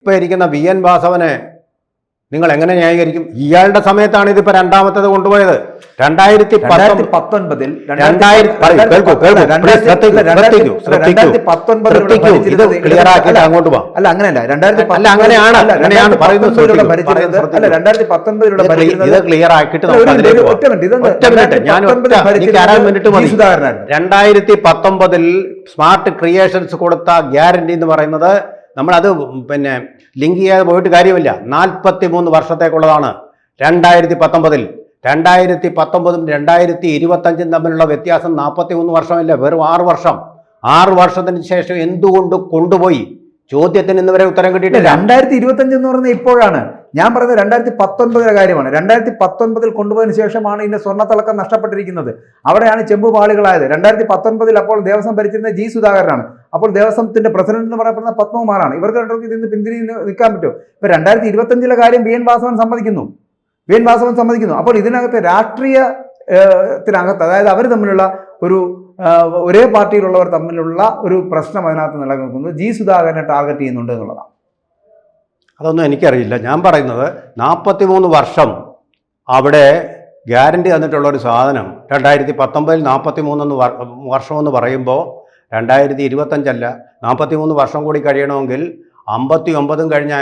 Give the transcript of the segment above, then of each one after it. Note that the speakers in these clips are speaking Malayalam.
ഇപ്പൊ ഇരിക്കുന്ന VN വാസവനെ നിങ്ങൾ എങ്ങനെ ന്യായീകരിക്കും? ഇയാളുടെ സമയത്താണ് ഇതിപ്പോ രണ്ടാമത്തേത് കൊണ്ടുപോയത്. 2019 ക്ലിയർ ആക്കിയിട്ട് അങ്ങോട്ട് പോവാം. അല്ല അങ്ങനെയല്ല, 2019 ഇത് ക്ലിയർ ആക്കിയിട്ട് 2019 സ്മാർട്ട് ക്രിയേഷൻസ് കൊടുത്ത ഗ്യാരണ്ടി എന്ന് പറയുന്നത് നമ്മളത് പിന്നെ ലിങ്ക് ചെയ്യാതെ പോയിട്ട് കാര്യമില്ല. 43 വർഷത്തേക്കുള്ളതാണ്. 2019 2025 തമ്മിലുള്ള വ്യത്യാസം 43 വർഷമല്ല, വെറും 6 വർഷം. 6 വർഷത്തിന് ശേഷം എന്തുകൊണ്ട് കൊണ്ടുപോയി? ചോദ്യത്തിന് ഇന്ന് വരെ ഉത്തരം കിട്ടിയിട്ടില്ല. 2025 എന്ന് പറയുന്നത് ഇപ്പോഴാണ്. ഞാൻ പറയുന്നത് 2019 കാര്യമാണ്. 2019 കൊണ്ടുപോയതിനു ശേഷമാണ് ഇതിന്റെ സ്വർണ്ണത്തിളക്കം നഷ്ടപ്പെട്ടിരിക്കുന്നത്. അവിടെയാണ് ചെമ്പുപാളികളായത്. 2019 അപ്പോൾ ദേവസ്വം ഭരിച്ചിരുന്ന G. സുധാകരനാണ്. അപ്പോൾ ദേവസ്വത്തിന്റെ പ്രസിഡന്റ് എന്ന് പറയപ്പെടുന്ന പത്മകുമാറാണ്. ഇവർക്ക് രണ്ടുപേർക്ക് ഇതിന് പിന്തിരിഞ്ഞ് നിൽക്കാൻ പറ്റും. ഇപ്പൊ 2025 കാര്യം VN വാസവൻ സമ്മതിക്കുന്നു. അപ്പോൾ ഇതിനകത്ത് രാഷ്ട്രീയത്തിനകത്ത്, അതായത് അവർ തമ്മിലുള്ള ഒരേ പാർട്ടിയിലുള്ളവർ തമ്മിലുള്ള ഒരു പ്രശ്നം അതിനകത്ത് നിലനിൽക്കുന്നത് G. സുധാകരനെ ടാർഗറ്റ് ചെയ്യുന്നുണ്ട് എന്നുള്ളതാണ്. അതൊന്നും എനിക്കറിയില്ല. ഞാൻ പറയുന്നത് 43 വർഷം അവിടെ ഗ്യാരണ്ടി തന്നിട്ടുള്ള ഒരു സാധനം 2019 43 വർഷമെന്ന് പറയുമ്പോൾ 2025 അല്ല, 43 വർഷം കൂടി കഴിയണമെങ്കിൽ 59 കഴിഞ്ഞ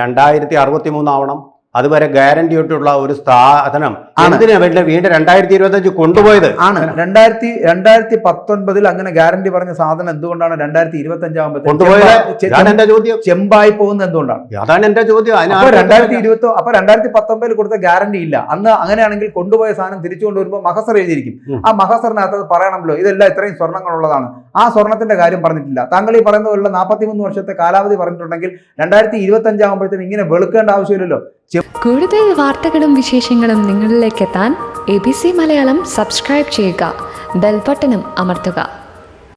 2063 ആവണം. അതുവരെ ഗ്യാരണ്ടി ആയിട്ടുള്ള ഒരു സാധനം എന്തിനാ വീണ്ടും 2025 കൊണ്ടുപോയത്? 2019 അങ്ങനെ ഗ്യാരണ്ടി പറഞ്ഞ സാധനം എന്തുകൊണ്ടാണ് 2025 ആകുമ്പോൾ ചെമ്പായി പോകുന്നത്? എന്തുകൊണ്ടാണ്? അതാണ് എന്റെ ചോദ്യം. 2019 കൊടുത്ത ഗ്യാരണ്ടി ഇല്ല. അന്ന് അങ്ങനെയാണെങ്കിൽ കൊണ്ടുപോയ സാധനം തിരിച്ചു കൊണ്ടുവരുമ്പോൾ മഹസർ എഴുതിയിരിക്കും. ആ മഹസറിനകത്ത് അത് പറയണമല്ലോ, ഇതെല്ലാം ഇത്രയും സ്വർണ്ണങ്ങളുള്ളതാണ്. ആ സ്വർണത്തിന്റെ കാര്യം പറഞ്ഞിട്ടില്ല. താങ്കൾ ഈ പറയുന്ന പോലുള്ള 43 വർഷത്തെ കാലാവധി പറഞ്ഞിട്ടുണ്ടെങ്കിൽ 2025 ആകുമ്പോഴത്തേനും ഇങ്ങനെ വെളുക്കേണ്ട ആവശ്യമില്ലല്ലോ. കൂടുതൽ വാർത്തകളും വിശേഷങ്ങളും നിങ്ങളിലേക്ക് എത്താൻ ABC മലയാളം സബ്സ്ക്രൈബ് ചെയ്യുക, ബെൽ ബട്ടണും അമർത്തുക.